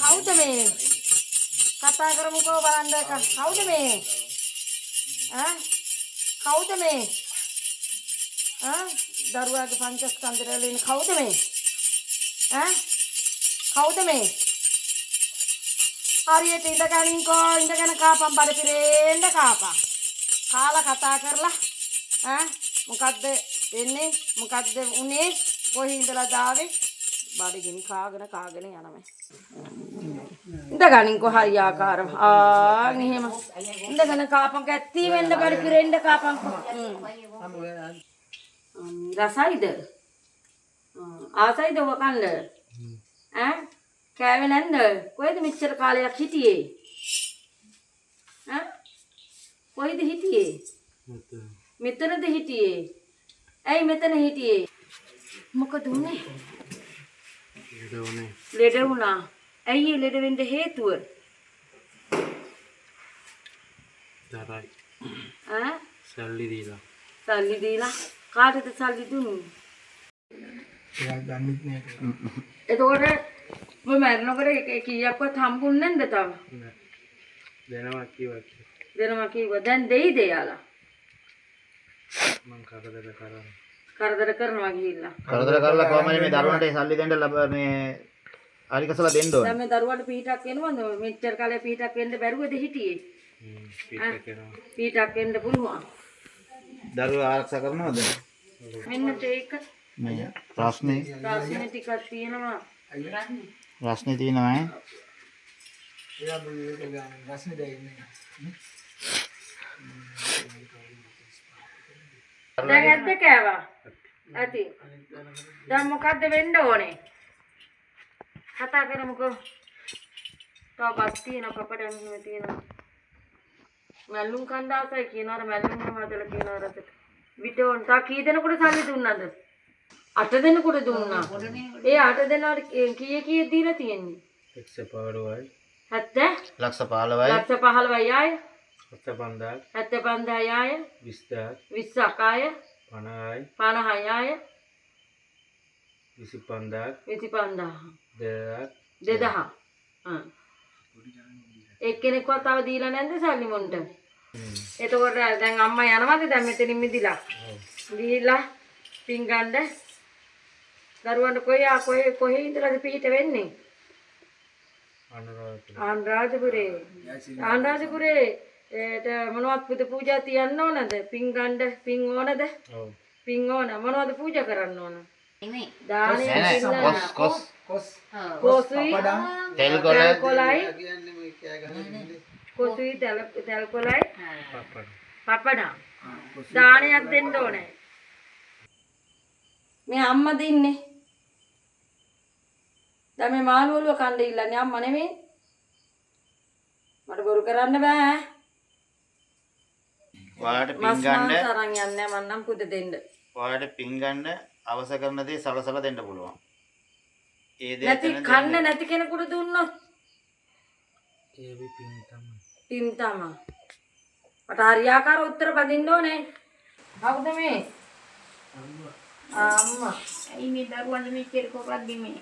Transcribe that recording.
කවුද මේ? කතා කරමුකෝ බලන්න එක. කවුද මේ? කවුද මේ? දරුවාගේ පංචස්කන්ධ වලින් කවුද මේ? කවුද මේ? හරියට ඉඳගනින්කෝ ඉඳගෙන කාපම් බඩ පිරෙන්න කාපම්. කාලා කතා කරලා මොකද්ද වෙන්නේ? මොකද්ද උනේ? කොහේ ඉඳලා දාවේ? බඩගිනි කාගෙන යනවා. ඉඳගනින්කෝ හරි ආකාරව. එහෙම. ඉඳගෙන කාපම් කැත්ති වෙන්න බඩ පිරෙන්න කාපම්. රසයිද? ආසයිද වකන්න? කෑවේ නැන්ද? කොහෙද මෙච්චර කාලයක් හිටියේ? කොහෙද හිටියේ? මෙතනද හිටියේ? ඇයි මෙතන හිටියේ? මොකද උනේ? ලෙඩ වුණා. ඇයි ලෙඩ වෙන්න හේතුව? තරයි. සල්ලි දීලා. සල්ලි දීලා කාටද සල්ලි දුන්නේ? එයා ගන්නෙත් නෑ. එතකොට ඔබ මරනකොට කීයක්වත් හම්බුන්නේ නැන්ද තාම? නෑ. දෙනවා කිව්වා. දෙනවා කිව්වා. දැන් දෙයිද යාලා? මං කරදර කරනවා ගිහිල්ලා. කරදර කරලා කොහමද මේ දරුවන්ට සල්ලි දෙන්න මේ ආලිකසලා දෙන්න ඕනේ. දැන් මේ දරුවන්ට පීටක් එනවද? මෙච්චර කාලේ පීටක් වෙන්න බැරුවද හිටියේ? පීටක් එනවා. පීටක් වෙන්න පුළුවන්. දරුවා ආරක්ෂා කරනවද? මෙන්න ඒක. මේ ප්‍රශ්නේ ටිකක් තියෙනවා. ප්‍රශ්නේ තියෙනවා ඈ. එයා මේක ගන්න රස්නේ දෙන්නේ. දැන් ඇද්ද කෑවා? ඇති. දැන් මොකද්ද වෙන්න ඕනේ? කතා කරමුකෝ. තවපත් තියෙන පපඩම් එහෙම තියෙනවා. මැල්ලුම් කණ්ඩාසයි කියනවාර මැල්ලුම් හදලා කියනවා රසට. විතෝන් තා කී දෙනෙකුට සල්ලි දුන්නද? 8 දෙනෙකුට දුන්නා. ඒ 8 දෙනාට කීයේ දීලා තියෙන්නේ? 115යි. 70 ලක්ෂ 15යි. ලක්ෂ 15යි ආය. 75යි. 75යි ආය. 20යි. 20ක් ආය. 50යි. 50යි ආය. 25000යි. 25000. 2000ක්. 2000. එක්කෙනෙක්වත් තව දීලා නැද්ද සල්ලි මොන්ට? එතකොට දැන් අම්මා යනවාද දැන් මෙතනින් මිදිලා? දීලා පින් ගන්න. දරුවන්ට කොහේ ඉඳලාද පිට වෙන්නේ? ආන්රාජපුරේ. ආන්රාජපුරේ ඒට මොනවද පුද පූජා තියන්න ඕනද? පින් ගන්න පින් ඕනද? ඔව්. පින් ඕන මොනවද පූජා කරන්න ඕන? නේ. දානේ කොස් කොසුයි තෙල් කොලයි කියන්නේ මේ කෑ ගහන්නේ. කොසුයි තෙල් කොලයි පපඩ. පපඩම් දානයක් දෙන්න ඕනේ. මේ අම්මද ඉන්නේ? දැන් මේ මාළු වලුව කන්න ඉල්ලන්නේ අම්මා නෙමෙයි. මට බොරු කරන්න බෑ. ඔයාලට පින් ගන්න තරන් යන්නේ මන්නම් පුද දෙන්න. ඔයාලට පින් ගන්න අවශ්‍ය කරන දේ සලසලා දෙන්න පුළුවන්. ඒ දේ නැති එතන කන්න දෙන්න. නැති කෙනෙකුට දුන්නොත් ඒ පින් තමයි. පින් තමයි. මට හරියාකාර උත්තර බඳින්න ඕනේ. කවුද මේ? අම්මා. ඇයි මේ දරුවන්ට මෙච්චර කොරක් දෙන්නේ?